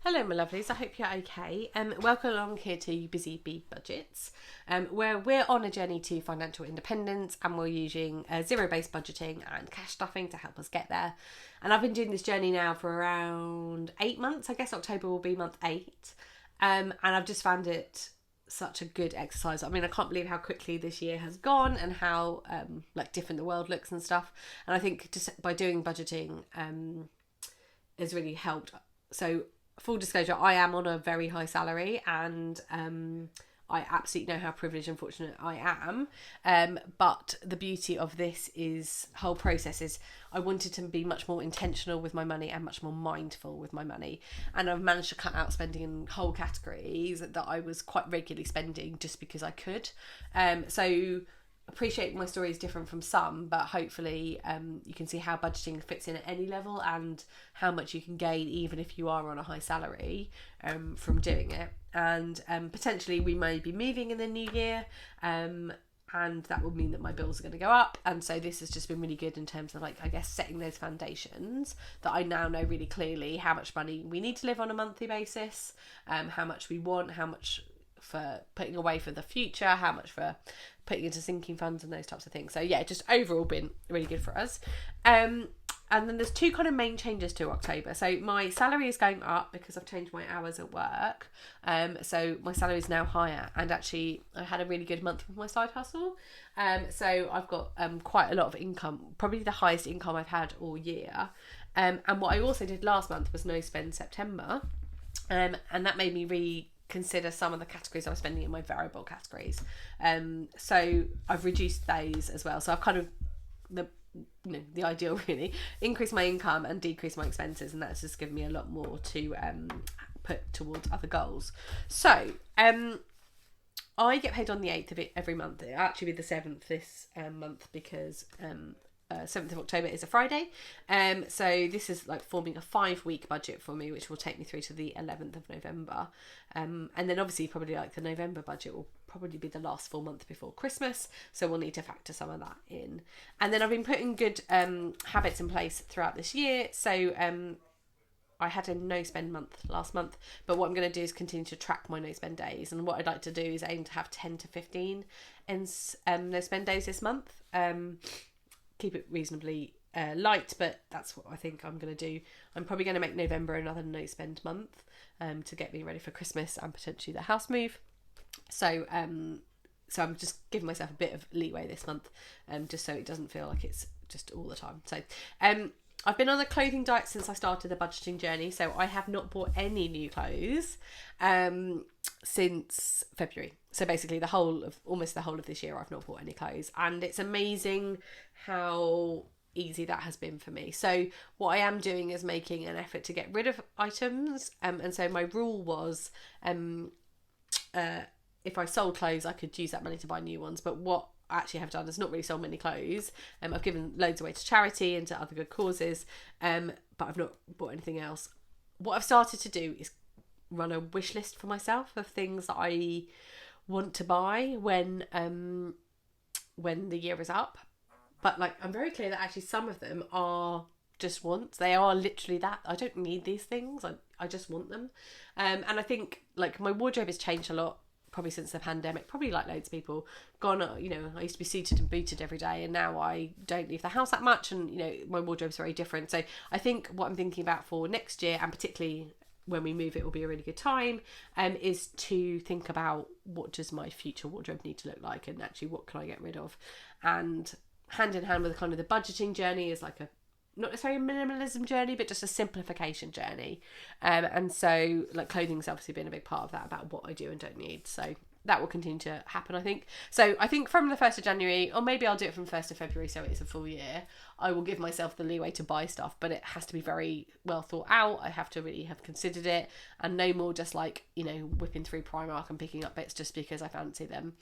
Hello, my lovelies. I hope you're okay. Welcome along here to Busy Bee Budgets, where we're on a journey to financial independence, and we're using zero-based budgeting and cash stuffing to help us get there. And I've been doing this journey now for around 8 months. I guess October will be month 8, and I've just found it such a good exercise. I mean, I can't believe how quickly this year has gone and how different the world looks and stuff. And I think just by doing budgeting has really helped. So, full disclosure, I am on a very high salary, and I absolutely know how privileged and fortunate I am. But the beauty of this whole process is I wanted to be much more intentional with my money and much more mindful with my money. And I've managed to cut out spending in whole categories that I was quite regularly spending just because I could. So appreciate my story is different from some, but hopefully you can see how budgeting fits in at any level and how much you can gain even if you are on a high salary from doing it. And potentially we may be moving in the new year, and that will mean that my bills are going to go up. And so this has just been really good in terms of setting those foundations that I now know really clearly how much money we need to live on a monthly basis, how much we want, how much for putting away for the future, how much for putting into sinking funds and those types of things. So yeah, just overall been really good for us. And then there's two kind of main changes to October. So my salary is going up because I've changed my hours at work. So my salary is now higher, and actually I had a really good month with my side hustle. So I've got quite a lot of income, probably the highest income I've had all year. And what I also did last month was no spend September. And that made me reconsider some of the categories I was spending in my variable categories. So I've reduced those as well. So I've kind of the ideal really increase my income and decrease my expenses, and that's just given me a lot more to put towards other goals. So I get paid on the 8th of every month. It'll actually be the 7th this month because 7th of October is a Friday. So this is forming a 5-week budget for me, which will take me through to the 11th of November. And then obviously probably the November budget will probably be the last full month before Christmas. So we'll need to factor some of that in. And then I've been putting good habits in place throughout this year. So I had a no spend month last month, but what I'm going to do is continue to track my no spend days. And what I'd like to do is aim to have 10 to 15 no spend days this month. Keep it reasonably light, but that's what I think I'm going to do. I'm probably going to make November another no spend month to get me ready for Christmas and potentially the house move. So I'm just giving myself a bit of leeway this month, just so it doesn't feel like it's just all the time. So I've been on a clothing diet since I started the budgeting journey, so I have not bought any new clothes since February. So basically almost the whole of this year I've not bought any clothes, and it's amazing how easy that has been for me. So what I am doing is making an effort to get rid of items, and so my rule was if I sold clothes I could use that money to buy new ones. But what I actually have done is not really sold many clothes. I've given loads away to charity and to other good causes, but I've not bought anything else. What I've started to do is run a wish list for myself of things that I want to buy when the year is up. But I'm very clear that actually some of them are just wants. They are literally that. I don't need these things. I just want them. And I think my wardrobe has changed a lot probably since the pandemic, probably like loads of people gone, I used to be suited and booted every day, and now I don't leave the house that much, and my wardrobe's very different. So I think what I'm thinking about for next year, and particularly when we move, it will be a really good time, is to think about what does my future wardrobe need to look like, and actually what can I get rid of. And hand in hand with kind of the budgeting journey is not necessarily a minimalism journey, but just a simplification journey. And so clothing's obviously been a big part of that, about what I do and don't need. So that will continue to happen, I think. So I think from the 1st of January, or maybe I'll do it from 1st of February so it is a full year, I will give myself the leeway to buy stuff, but it has to be very well thought out. I have to really have considered it, and no more just whipping through Primark and picking up bits just because I fancy them.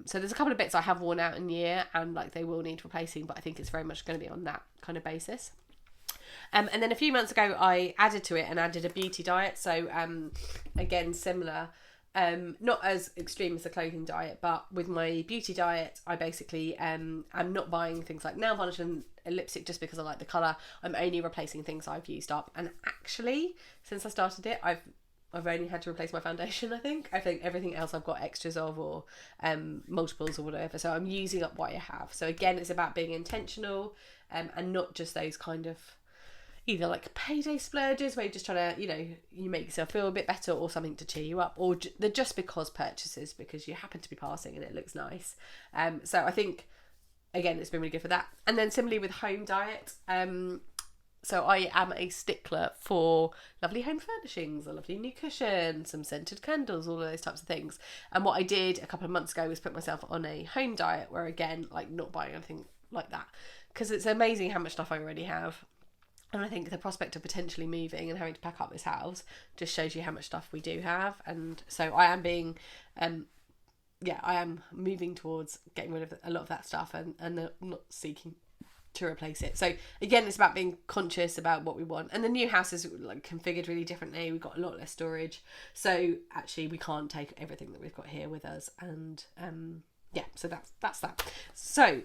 So there's a couple of bits I have worn out in year and they will need replacing, but I think it's very much going to be on that kind of basis. And then a few months ago I added to it and added a beauty diet. So again, similar. Not as extreme as the clothing diet, but with my beauty diet, I basically am not buying things like nail varnish and a lipstick just because I like the colour. I'm only replacing things I've used up. And actually, since I started it, I've only had to replace my foundation, I think. I think everything else I've got extras of, or multiples or whatever. So I'm using up what I have. So again, it's about being intentional, and not just those kind of either like payday splurges where you're just trying to, you make yourself feel a bit better, or something to cheer you up, or they're just because purchases because you happen to be passing and it looks nice. So I think, again, it's been really good for that. And then similarly with home diet, so I am a stickler for lovely home furnishings, a lovely new cushion, some scented candles, all of those types of things. And what I did a couple of months ago was put myself on a home diet where, again, like not buying anything like that, because it's amazing how much stuff I already have. And I think the prospect of potentially moving and having to pack up this house just shows you how much stuff we do have. And so I am being, I am moving towards getting rid of a lot of that stuff and not seeking to replace it. So again, it's about being conscious about what we want. And the new house is like configured really differently. We've got a lot less storage. So actually we can't take everything that we've got here with us. And so that's that. So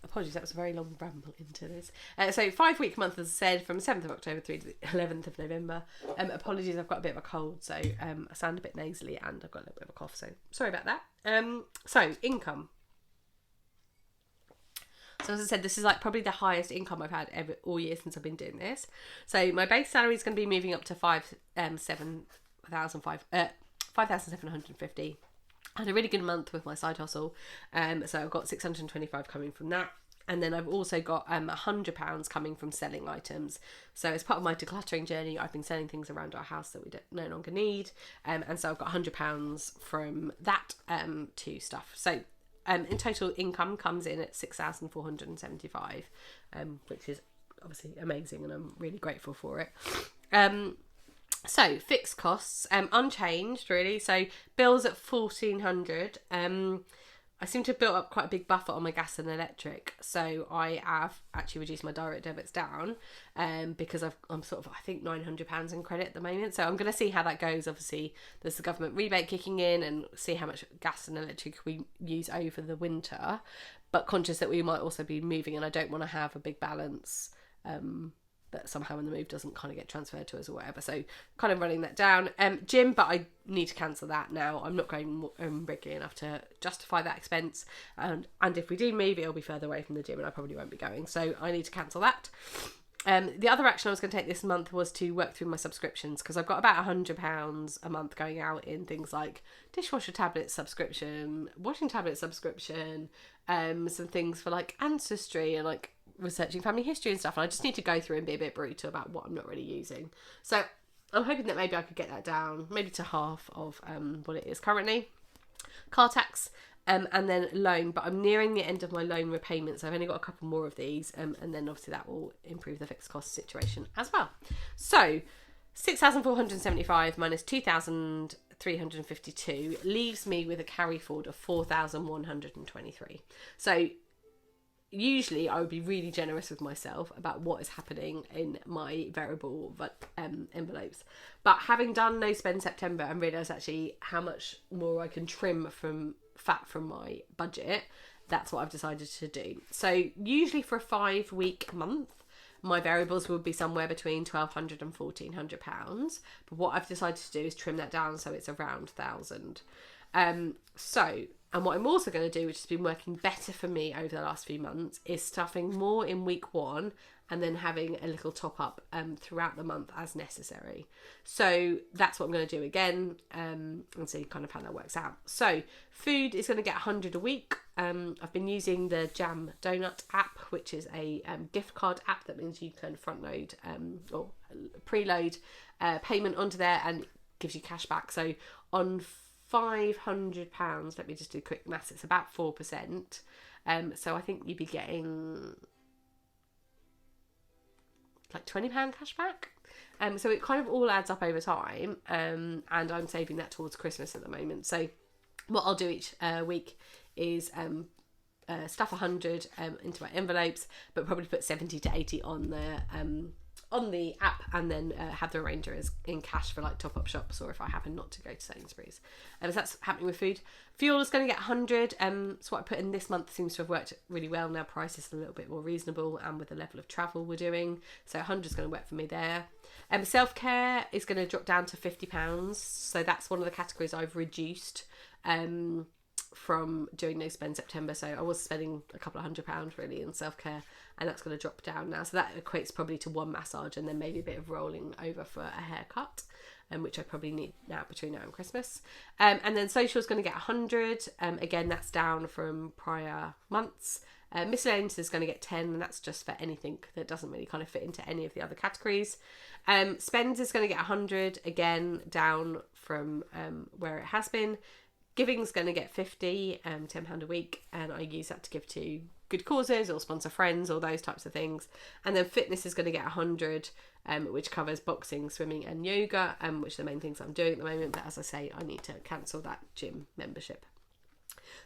apologies, that was a very long ramble into this. So 5-week month, as I said, from 7th of October through to the 11th of November. Apologies, I've got a bit of a cold, so I sound a bit nasally and I've got a little bit of a cough, so sorry about that. So income. So as I said, this is like probably the highest income I've had ever all year since I've been doing this. So my base salary is going to be moving up to 5,750. I had a really good month with my side hustle, so I've got 625 coming from that, and then I've also got £100 coming from selling items. So as part of my decluttering journey, I've been selling things around our house that we no longer need, and so I've got £100 from that to stuff. So in total, income comes in at 6,475, which is obviously amazing, and I'm really grateful for it. So fixed costs, unchanged really. So bills at 1,400. I seem to have built up quite a big buffer on my gas and electric. So I have actually reduced my direct debits down, because I'm sort of, I think, £900 in credit at the moment. So I'm going to see how that goes. Obviously, there's the government rebate kicking in, and see how much gas and electric we use over the winter. But conscious that we might also be moving, and I don't want to have a big balance that somehow when the move doesn't kind of get transferred to us or whatever. So kind of running that down. Gym, but I need to cancel that now. I'm not going regularly enough to justify that expense. And if we do move, it'll be further away from the gym and I probably won't be going. So I need to cancel that. The other action I was going to take this month was to work through my subscriptions, because I've got about £100 a month going out in things like dishwasher tablet subscription, washing tablet subscription, some things for like ancestry and like researching family history and stuff, and I just need to go through and be a bit brutal about what I'm not really using. So I'm hoping that maybe I could get that down maybe to half of what it is currently. Car tax, and then loan, but I'm nearing the end of my loan repayments. I've only got a couple more of these, and then obviously that will improve the fixed cost situation as well. So 6,475 minus 2,352 leaves me with a carry forward of 4,123. So usually I would be really generous with myself about what is happening in my variable envelopes, but having done no spend September and realised actually how much more I can trim from fat from my budget, that's what I've decided to do. So usually for a 5-week month, my variables would be somewhere between £1,200 and £1,400, but what I've decided to do is trim that down so it's around 1,000. And what I'm also going to do, which has been working better for me over the last few months, is stuffing more in week 1 and then having a little top up throughout the month as necessary. So that's what I'm going to do again, and see kind of how that works out. So food is going to get 100 a week. I've been using the Jam Donut app, which is a gift card app that means you can front load or preload payment onto there and gives you cash back. So on £500, let me just do quick maths, it's about 4%. So I think you'd be getting like £20 cash back. So it kind of all adds up over time, and I'm saving that towards Christmas at the moment. So what I'll do each week is stuff 100 into my envelopes, but probably put 70 to 80 on the on the app, and then have the remainder as in cash for like top-up shops, or if I happen not to go to Sainsbury's. So that's happening with food. Fuel is going to get 100. So what I put in this month seems to have worked really well. Now prices are a little bit more reasonable, and with the level of travel we're doing, so 100 is going to work for me there. Self-care is going to drop down to £50. So that's one of the categories I've reduced from doing no spend September. So I was spending a couple of £100 really in self-care, and that's going to drop down now. So that equates probably to one massage and then maybe a bit of rolling over for a haircut, which I probably need now between now and Christmas. And then social is going to get 100. Again, that's down from prior months. Miscellaneous is going to get 10, and that's just for anything that doesn't really kind of fit into any of the other categories. Spends is going to get 100, again down from where it has been. Giving's going to get 50, £10 a week, and I use that to give to good causes or sponsor friends or those types of things. And then fitness is going to get 100, which covers boxing, swimming and yoga, which are the main things I'm doing at the moment. But as I say, I need to cancel that gym membership.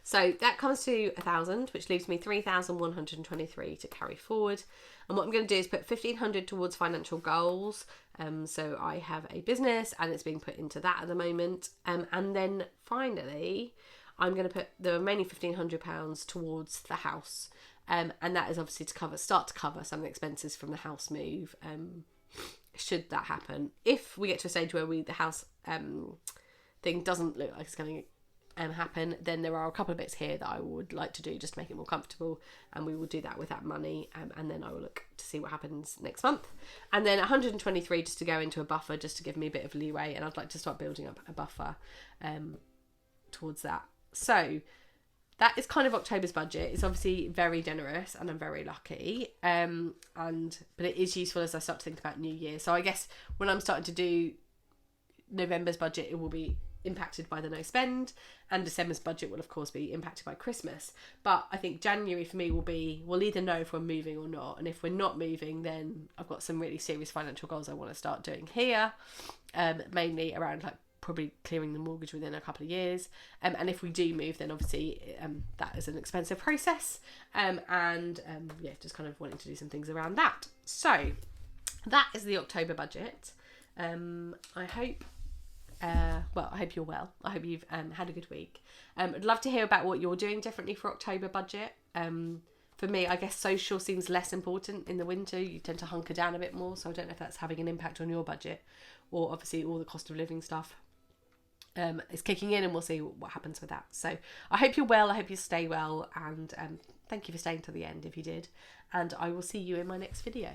So that comes to 1,000, which leaves me 3,123 to carry forward. And what I'm going to do is put 1,500 towards financial goals. So I have a business and it's being put into that at the moment. And then finally, I'm going to put the remaining £1,500 towards the house. And that is obviously to start to cover some of the expenses from the house move. Should that happen. If we get to a stage where the house thing doesn't look like it's going to happen, then there are a couple of bits here that I would like to do just to make it more comfortable, and we will do that with that money, and then I will look to see what happens next month. And then 123 just to go into a buffer, just to give me a bit of leeway, and I'd like to start building up a buffer towards that. So that is kind of October's budget. It's obviously very generous and I'm very lucky, but it is useful as I start to think about New Year. So I guess when I'm starting to do November's budget, it will be impacted by the no spend, and December's budget will of course be impacted by Christmas. But I think January for me we'll either know if we're moving or not, and if we're not moving, then I've got some really serious financial goals I want to start doing here, mainly around like probably clearing the mortgage within a couple of years, and if we do move, then obviously that is an expensive process, just kind of wanting to do some things around that. So that is the October budget. I hope you're well. I hope you've had a good week. I'd love to hear about what you're doing differently for October budget. For me, I guess social seems less important in the winter. You tend to hunker down a bit more, so I don't know if that's having an impact on your budget, or obviously all the cost of living stuff is kicking in, and we'll see what happens with that. So I hope you're well. I hope you stay well, and thank you for staying to the end if you did. And I will see you in my next video.